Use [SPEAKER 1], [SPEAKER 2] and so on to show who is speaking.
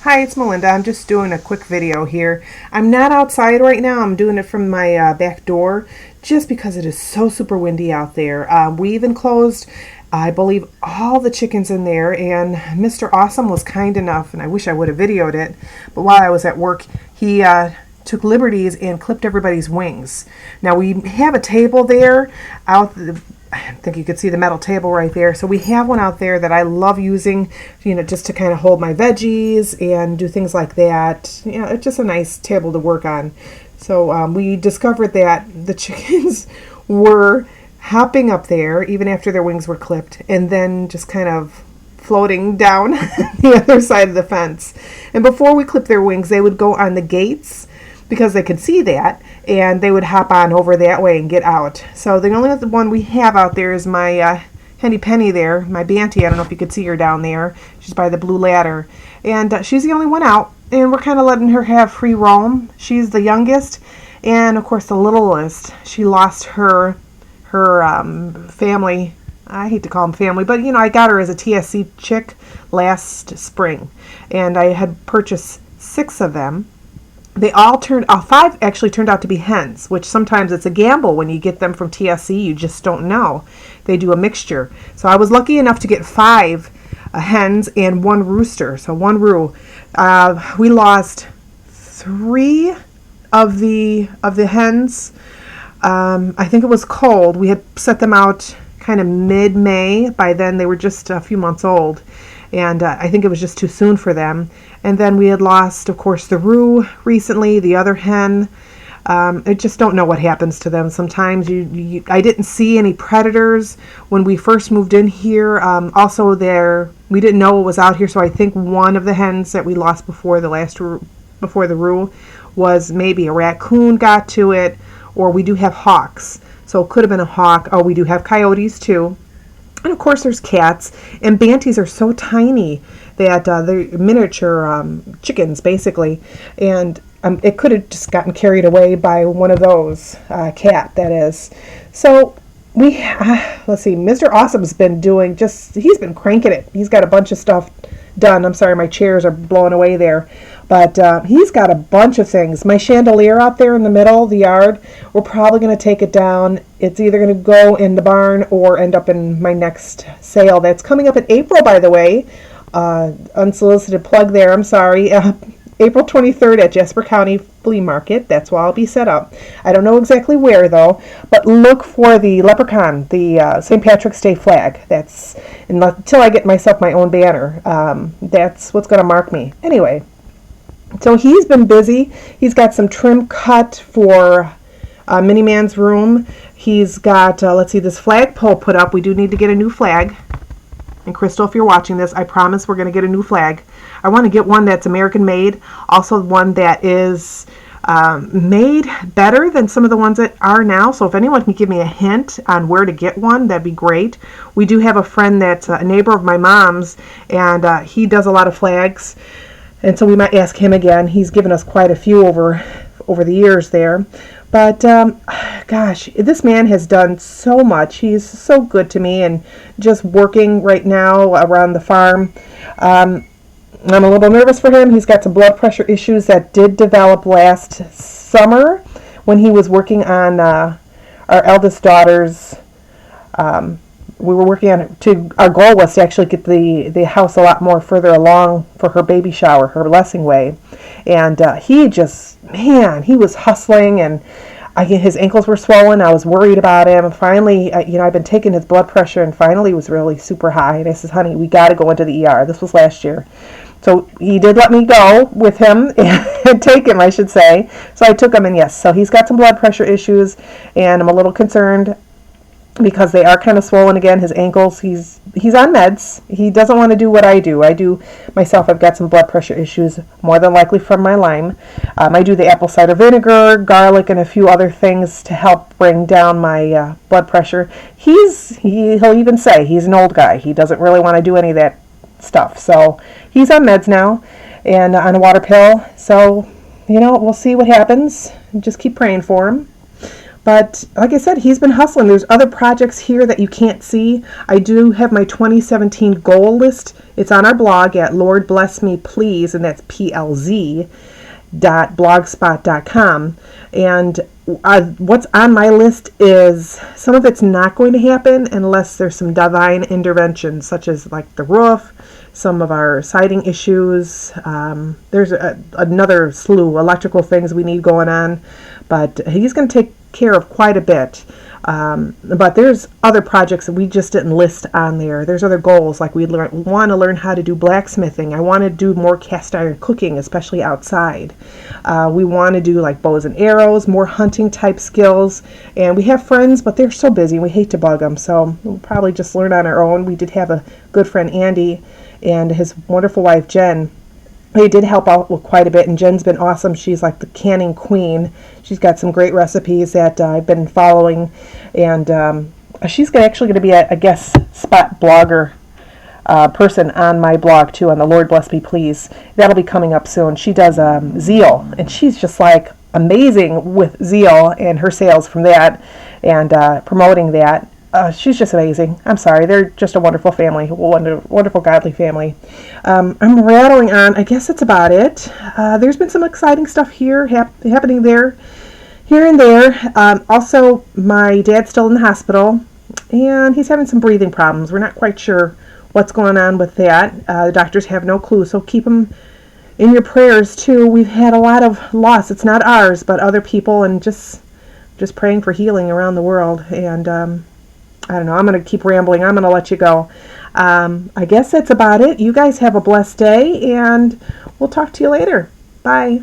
[SPEAKER 1] Hi, it's Melinda. I'm just doing a quick video here. I'm not outside right now. I'm doing it from my back door just because it is so super windy out there. We even closed, I believe, all the chickens in there, and Mr. Awesome was kind enough, and I wish I would have videoed it, but while I was at work, he took liberties and clipped everybody's wings. Now we have a table there out I think you could see the metal table right there. So we have one out there that I love using, just to kind of hold my veggies and do things like that. It's just a nice table to work on. So we discovered that the chickens were hopping up there even after their wings were clipped, and then just kind of floating down the other side of the fence. And before we clipped their wings, they would go on the gates because they could see that, and they would hop on over that way and get out. So the only other one we have out there is my Henny Penny there, my Banty. I don't know if you could see her down there. She's by the blue ladder. And she's the only one out, and we're kind of letting her have free roam. She's the youngest, and of course the littlest. She lost her family. I hate to call them family, but I got her as a TSC chick last spring, and I had purchased 6 of them. They all 5 actually turned out to be hens, which sometimes it's a gamble when you get them from TSC. You just don't know. They do a mixture. So I was lucky enough to get 5 hens and 1 rooster. So 1 roo. We lost 3 of the hens. I think it was cold. We had set them out kind of mid-May. By then they were just a few months old. And I think it was just too soon for them. And then we had lost, of course, the roo recently, the other hen. I just don't know what happens to them. Sometimes I didn't see any predators when we first moved in here. Also, we didn't know what was out here, so I think one of the hens that we lost before the roo was maybe a raccoon got to it, or we do have hawks. So it could have been a hawk. Oh, we do have coyotes too. And of course there's cats, and Banties are so tiny that they're miniature chickens basically, and it could have just gotten carried away by one of those, cat that is. So let's see, Mr. Awesome's been he's been cranking it. He's got a bunch of stuff done. I'm sorry, my chairs are blowing away there. But he's got a bunch of things. My chandelier out there in the middle of the yard, we're probably going to take it down. It's either going to go in the barn or end up in my next sale. That's coming up in April, by the way. Unsolicited plug there, I'm sorry. April 23rd at Jasper County Flea Market. That's where I'll be set up. I don't know exactly where, though, but look for the leprechaun, the St. Patrick's Day flag. Until I get myself my own banner. That's what's going to mark me. Anyway. So he's been busy. He's got some trim cut for Mini Man's room. He's got, let's see, this flagpole put up. We do need to get a new flag. And Crystal, if you're watching this, I promise we're going to get a new flag. I want to get one that's American made. Also one that is made better than some of the ones that are now. So if anyone can give me a hint on where to get one, that'd be great. We do have a friend that's a neighbor of my mom's, and he does a lot of flags. And so we might ask him again. He's given us quite a few over the years there. But, gosh, this man has done so much. He's so good to me, and just working right now around the farm. I'm a little nervous for him. He's got some blood pressure issues that did develop last summer when he was working on our eldest daughter's we were working on it. Our goal was to actually get the house a lot more further along for her baby shower, her blessing way. And he was hustling, and his ankles were swollen. I was worried about him. And finally, I've been taking his blood pressure, and finally it was really super high. And I said, honey, we got to go into the ER. This was last year. So he did let me go with him and take him, I should say. So I took him, and yes, so he's got some blood pressure issues, and I'm a little concerned because they are kind of swollen again, his ankles. He's on meds. He doesn't want to do what I do. I do myself. I've got some blood pressure issues, more than likely from my Lyme. I do the apple cider vinegar, garlic, and a few other things to help bring down my blood pressure. He'll even say he's an old guy. He doesn't really want to do any of that stuff. So he's on meds now and on a water pill. So, we'll see what happens. Just keep praying for him. But like I said, he's been hustling. There's other projects here that you can't see. I do have my 2017 goal list. It's on our blog at Lord Bless Me Please, and that's plz.blogspot.com. And what's on my list is some of it's not going to happen unless there's some divine intervention, such as like the roof, some of our siding issues. There's another slew electrical things we need going on, but he's going to take care of quite a bit. But there's other projects that we just didn't list on there. There's other goals, like we want to learn how to do blacksmithing. I want to do more cast iron cooking, especially outside. We want to do like bows and arrows, more hunting type skills. And we have friends, but they're so busy. We hate to bug them, so we'll probably just learn on our own. We did have a good friend, Andy, and his wonderful wife, Jen. They did help out with quite a bit, and Jen's been awesome. She's like the canning queen. She's got some great recipes that I've been following, and she's actually going to be a guest spot blogger person on my blog too, on the Lord Bless Me Please. That'll be coming up soon. She does zeal, and she's just like amazing with zeal and her sales from that, and promoting that. She's just amazing. I'm sorry. They're just a wonderful family, wonderful, godly family. I'm rattling on. I guess that's about it. There's been some exciting stuff here happening here and there. Also, my dad's still in the hospital, and he's having some breathing problems. We're not quite sure what's going on with that. The doctors have no clue, so keep him in your prayers, too. We've had a lot of loss. It's not ours, but other people, and just praying for healing around the world. And I don't know. I'm going to keep rambling. I'm going to let you go. I guess that's about it. You guys have a blessed day, and we'll talk to you later. Bye.